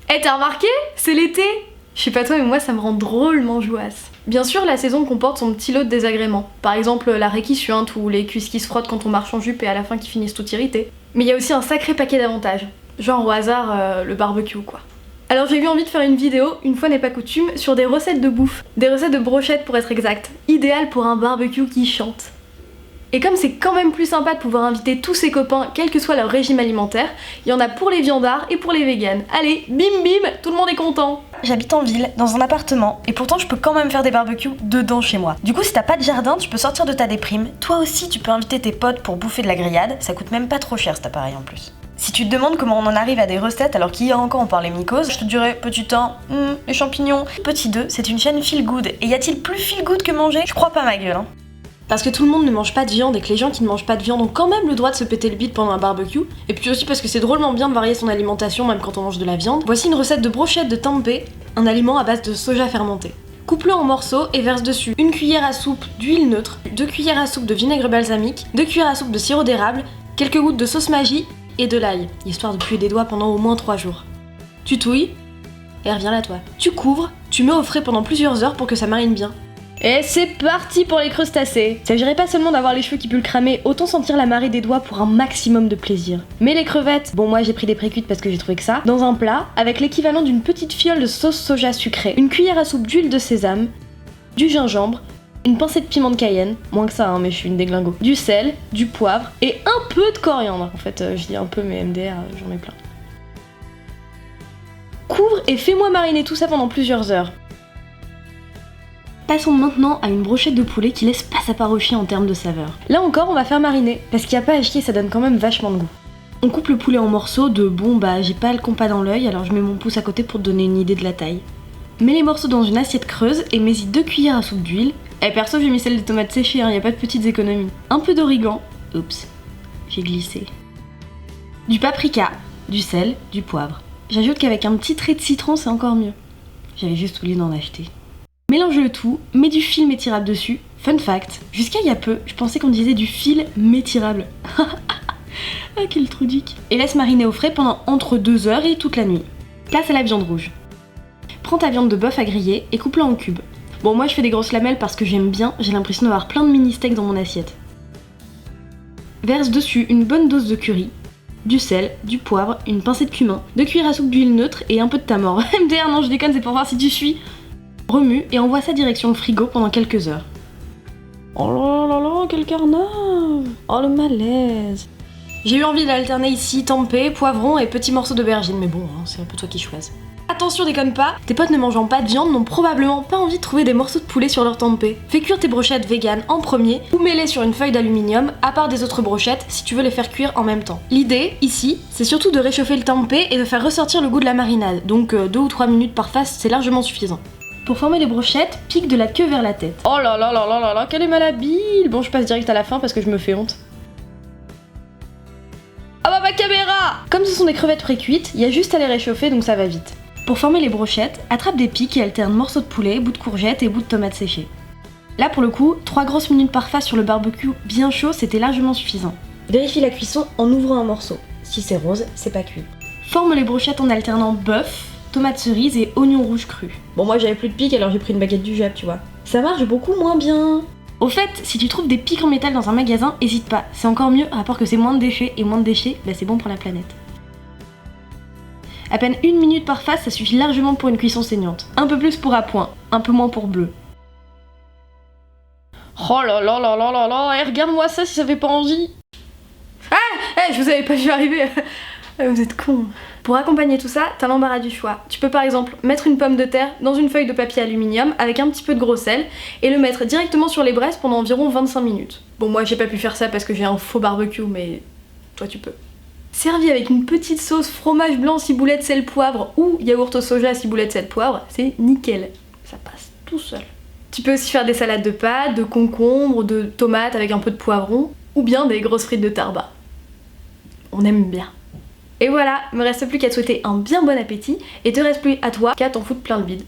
Eh, t'as remarqué? C'est l'été! Je sais pas toi, mais moi ça me rend drôlement jouasse. Bien sûr, la saison comporte son petit lot de désagréments. Par exemple, la raie qui suinte ou les cuisses qui se frottent quand on marche en jupe et à la fin qui finissent tout irritées. Mais il y a aussi un sacré paquet d'avantages. Genre au hasard, le barbecue quoi. Alors j'ai eu envie de faire une vidéo, une fois n'est pas coutume, sur des recettes de bouffe. Des recettes de brochettes pour être exact. Idéales pour un barbecue qui chante. Et comme c'est quand même plus sympa de pouvoir inviter tous ses copains, quel que soit leur régime alimentaire, il y en a pour les viandards et pour les véganes. Allez, bim bim, tout le monde est content. J'habite en ville, dans un appartement, et pourtant je peux quand même faire des barbecues dedans chez moi. Du coup, si t'as pas de jardin, tu peux sortir de ta déprime. Toi aussi, tu peux inviter tes potes pour bouffer de la grillade, ça coûte même pas trop cher cet appareil en plus. Si tu te demandes comment on en arrive à des recettes alors qu'hier encore on parlait mycose, je te dirais petit 1, les champignons. Petit 2, c'est une chaîne feel good. Et y a-t-il plus feel good que manger? Je crois pas ma gueule, hein. Parce que tout le monde ne mange pas de viande et que les gens qui ne mangent pas de viande ont quand même le droit de se péter le bide pendant un barbecue. Et puis aussi parce que c'est drôlement bien de varier son alimentation même quand on mange de la viande. Voici une recette de brochette de tempeh, un aliment à base de soja fermenté. Coupe-le en morceaux et verse dessus 1 cuillère à soupe d'huile neutre, 2 cuillères à soupe de vinaigre balsamique, 2 cuillères à soupe de sirop d'érable, quelques gouttes de sauce Maggi et de l'ail, histoire de puer des doigts pendant au moins 3 jours. Tu touilles et reviens là toi. Tu couvres, tu mets au frais pendant plusieurs heures pour que ça marine bien. Et c'est parti pour les crustacés. S'agirait pas seulement d'avoir les cheveux qui puent le cramer, autant sentir la marée des doigts pour un maximum de plaisir. Mais les crevettes, bon moi j'ai pris des précuites parce que j'ai trouvé que ça, dans un plat, avec l'équivalent d'une petite fiole de sauce soja sucrée, 1 cuillère à soupe d'huile de sésame, du gingembre, une pincée de piment de Cayenne, moins que ça hein, mais je suis une déglingo, du sel, du poivre et un peu de coriandre. En fait je dis un peu mais MDR j'en mets plein. Couvre et fais-moi mariner tout ça pendant plusieurs heures. Passons maintenant à une brochette de poulet qui laisse pas sa part au chien en termes de saveur. Là encore on va faire mariner, parce qu'il n'y a pas à chier, ça donne quand même vachement de goût. On coupe le poulet en morceaux de j'ai pas le compas dans l'œil alors je mets mon pouce à côté pour te donner une idée de la taille. Mets les morceaux dans une assiette creuse et mets-y 2 cuillères à soupe d'huile. Et perso j'ai mis celle de tomates séchées, y a pas de petites économies. Un peu d'origan, oups, j'ai glissé. Du paprika, du sel, du poivre. J'ajoute qu'avec un petit trait de citron c'est encore mieux. J'avais juste oublié d'en acheter. Mélange le tout, mets du fil m'étirable dessus. Fun fact, jusqu'à il y a peu, je pensais qu'on disait du fil m'étirable. Ah quel trudique. Et laisse mariner au frais pendant entre 2 heures et toute la nuit. Place à la viande rouge. Prends ta viande de bœuf à griller et coupe-la en cubes. Bon moi je fais des grosses lamelles parce que j'aime bien, j'ai l'impression d'avoir plein de mini steaks dans mon assiette. Verse dessus une bonne dose de curry, du sel, du poivre, une pincée de cumin, 2 cuillères à soupe d'huile neutre et un peu de tamor. MDR non je déconne, c'est pour voir si tu suis. Remue et envoie ça direction le frigo pendant quelques heures. Oh là là là, quel carnage! Oh le malaise! J'ai eu envie d'alterner ici tempeh, poivron et petits morceaux d'aubergine, mais bon, hein, c'est un peu toi qui choisis. Attention, déconne pas, tes potes ne mangeant pas de viande n'ont probablement pas envie de trouver des morceaux de poulet sur leur tempeh. Fais cuire tes brochettes véganes en premier ou mets-les sur une feuille d'aluminium, à part des autres brochettes, si tu veux les faire cuire en même temps. L'idée, ici, c'est surtout de réchauffer le tempeh et de faire ressortir le goût de la marinade, donc 2 ou 3 minutes par face, c'est largement suffisant. Pour former les brochettes, pique de la queue vers la tête. Oh là là là là là là, quelle est malhabile! Bon, je passe direct à la fin parce que je me fais honte. Ah bah ma caméra! Comme ce sont des crevettes pré-cuites, il y a juste à les réchauffer donc ça va vite. Pour former les brochettes, attrape des pics et alterne morceaux de poulet, bouts de courgettes et bouts de tomates séchées. Là pour le coup, 3 grosses minutes par face sur le barbecue bien chaud, c'était largement suffisant. Vérifie la cuisson en ouvrant un morceau. Si c'est rose, c'est pas cuit. Forme les brochettes en alternant bœuf, tomates cerises et oignons rouges crus. Bon moi j'avais plus de pics alors j'ai pris une baguette du Jap tu vois. Ça marche beaucoup moins bien. Au fait, si tu trouves des pics en métal dans un magasin, hésite pas, c'est encore mieux, rapport que c'est moins de déchets, et moins de déchets, bah c'est bon pour la planète. À peine 1 minute par face, ça suffit largement pour une cuisson saignante. Un peu plus pour à point, un peu moins pour bleu. Oh là là là là là là, regarde-moi ça si ça fait pas envie. Ah, je vous avais pas vu arriver. Vous êtes cons. Pour accompagner tout ça, t'as l'embarras du choix. Tu peux par exemple mettre une pomme de terre dans une feuille de papier aluminium avec un petit peu de gros sel et le mettre directement sur les braises pendant environ 25 minutes. Bon moi j'ai pas pu faire ça parce que j'ai un faux barbecue mais toi tu peux. Servi avec une petite sauce fromage blanc ciboulette sel poivre ou yaourt au soja ciboulette sel poivre, c'est nickel. Ça passe tout seul. Tu peux aussi faire des salades de pâtes, de concombres, de tomates avec un peu de poivron ou bien des grosses frites de tarba. On aime bien. Et voilà, me reste plus qu'à te souhaiter un bien bon appétit et te reste plus à toi qu'à t'en foutre plein le bide.